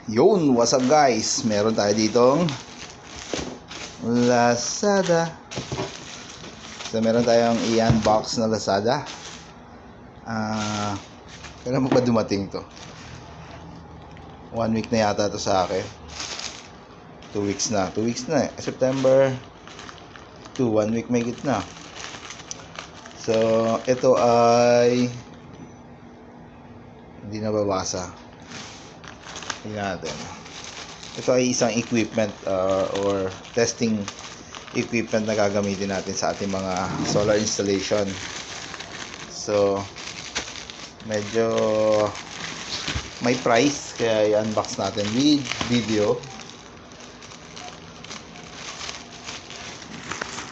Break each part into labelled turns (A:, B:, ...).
A: Yun, what's up guys? Meron tayo ditong Lazada. So meron tayong i-unbox na Lazada. Kailan mo ba dumating to? 1 week na yata to sa akin. 2 weeks na. 2 weeks na eh. September 2, 1 week may gitna. So ito ay hindi nababasa. Tingnan natin. Ito ay isang equipment or testing equipment na gagamitin natin sa ating mga solar installation. So medyo may price kaya i-unbox natin with video.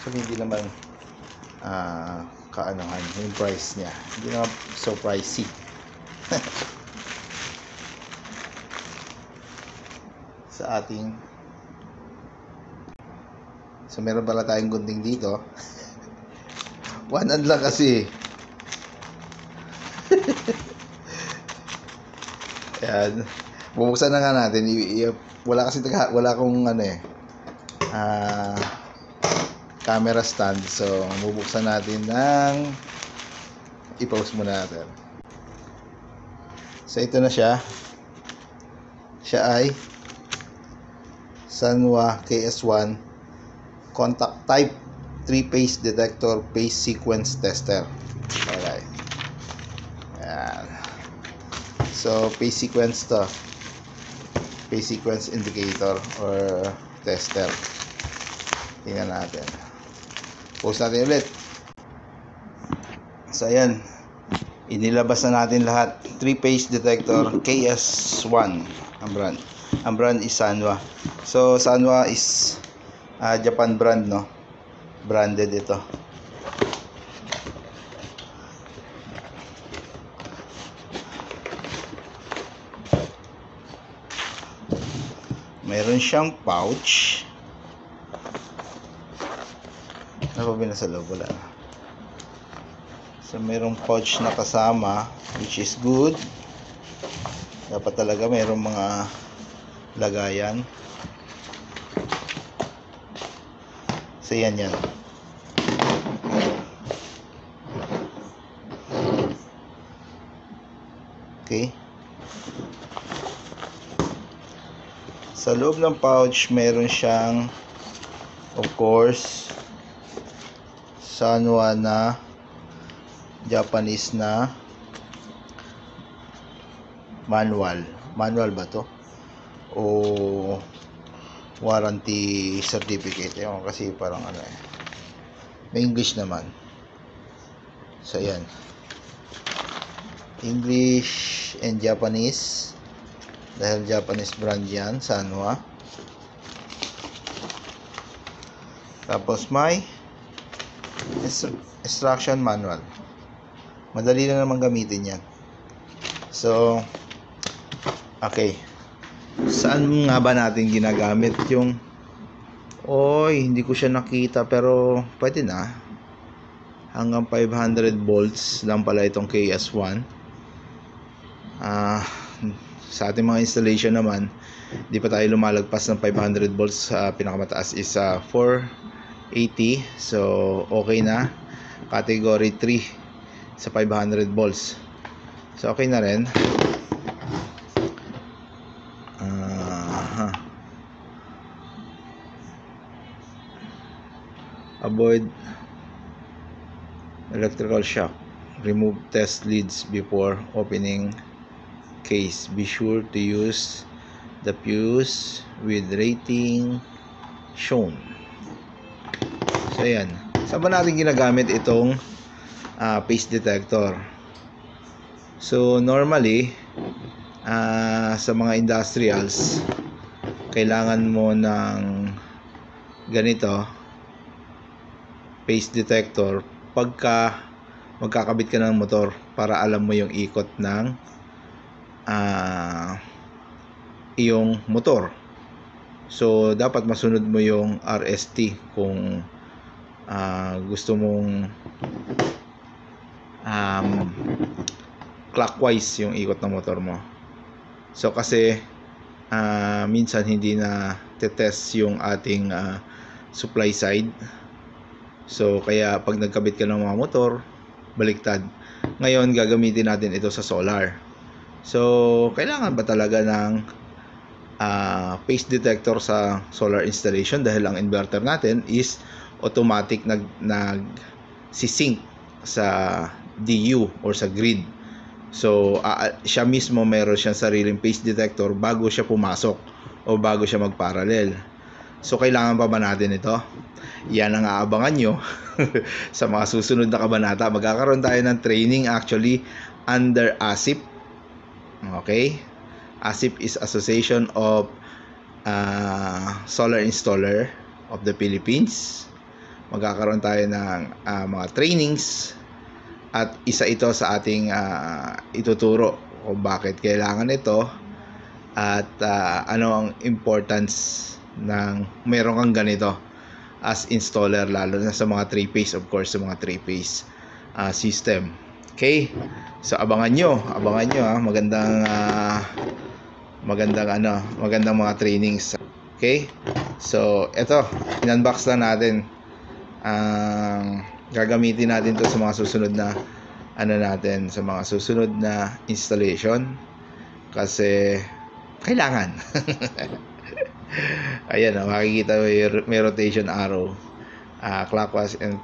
A: So hindi naman kaanohan yung price niya. Hindi naman so pricey. Sa ating so meron pala tayong gunting dito. One hand lang kasi. Ayan, bubuksan na nga natin. Wala kasi wala akong camera stand, so bubuksan natin ng i-pause muna natin. So ito na siya. Siya ay Sanwa KS1 contact type 3-phase detector phase sequence tester. Okay. Ayan. So phase sequence to. Phase sequence indicator or tester. Tingnan natin. Pause natin ulit. So ayan. Inilabas na natin lahat. 3-phase detector KS1 ang brand. Ang brand is Sanwa. So Sanwa is Japan brand, no? Branded ito. Mayroon siyang pouch. Ano ba binasa loob? Wala na. So mayroong pouch na kasama, which is good. Dapat talaga mayroong mga lagayan. So yan. Okay. Sa loob ng pouch meron siyang, of course, Sanwa na Japanese na manual. Manual ba to? O warranty certificate. Ewan kasi parang may English naman. So yan, English and Japanese, dahil Japanese brand yan, Sanwa. Tapos may instruction manual. Madali na naman gamitin yan. So okay, saan nga ba natin ginagamit yung hindi ko siya nakita, pero pwede na. Hanggang 500 volts lang pala itong KS1. Sa ating mga installation naman, di pa tayo lumalagpas ng 500 volts. Pinakamataas is 480. So okay na. Category 3 sa 500 volts. So okay na rin. Avoid electrical shock. Remove test leads before opening case. Be sure to use the fuse with rating shown. So ayan. Saan ba natin ginagamit itong phase detector? So normally sa mga industrials, kailangan mo ng ganito, phase detector, pagka magkakabit ka ng motor, para alam mo yung ikot ng iyong motor. So dapat masunod mo yung RST kung gusto mong clockwise yung ikot ng motor mo. So kasi minsan hindi na test yung ating supply side. So kaya pag nagkabit ka ng mga motor, baliktad. Ngayon gagamitin natin ito sa solar. So kailangan ba talaga ng phase detector sa solar installation, dahil ang inverter natin is automatic nag-sync sa DU or sa grid. So siya mismo meron siyang sariling phase detector bago siya pumasok o bago siya mag-parallel. So kailangan pa ba natin ito? Yan ang aabangan nyo sa mga susunod na kabanata. Magkakaroon tayo ng training actually under ASIP. Okay? ASIP is Association of Solar Installer of the Philippines. Magkakaroon tayo ng mga trainings, at isa ito sa ating ituturo kung bakit kailangan ito at ano ang importance ng meron kang ganito as installer, lalo na sa mga 3-phase, of course, sa mga 3-phase system. Okay? So abangan nyo magandang mga trainings. Okay? So ito, in-unbox lang natin. Gagamitin natin to sa mga susunod na sa mga susunod na installation, kasi kailangan. Ayan, makikita may rotation arrow, clockwise and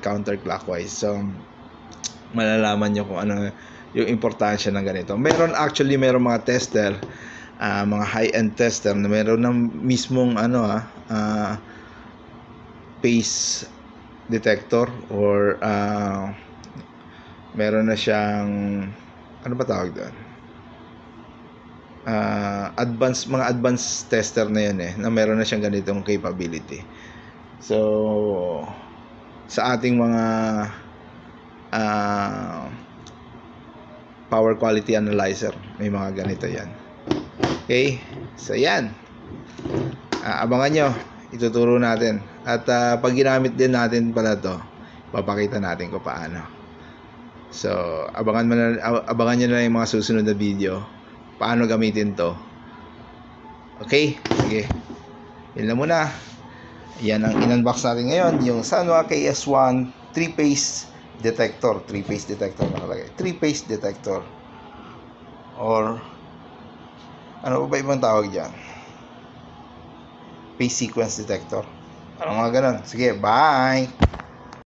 A: counterclockwise. So malalaman nyo kung ano yung importansya ng ganito. Meron mga tester, mga high-end tester na meron ng mismong phase detector, or meron na siyang ano ba tawag doon, advanced tester na yun na meron na siyang ganitong capability. So sa ating mga power quality analyzer, may mga ganito yan. Okay, so yan, abangan nyo, ituturo natin. At pag ginamit din natin pala to, papakita natin kung paano. So abangan nyo na yung mga susunod na video, paano gamitin to. Okay, sige, yun lang muna. Yan ang in-unbox natin ngayon, yung Sanwa KS1 3-phase detector. 3-phase detector nakalagay, 3-phase detector, or ano ba ibang tawag dyan, phase sequence detector, ano mga ganun. Sige, bye.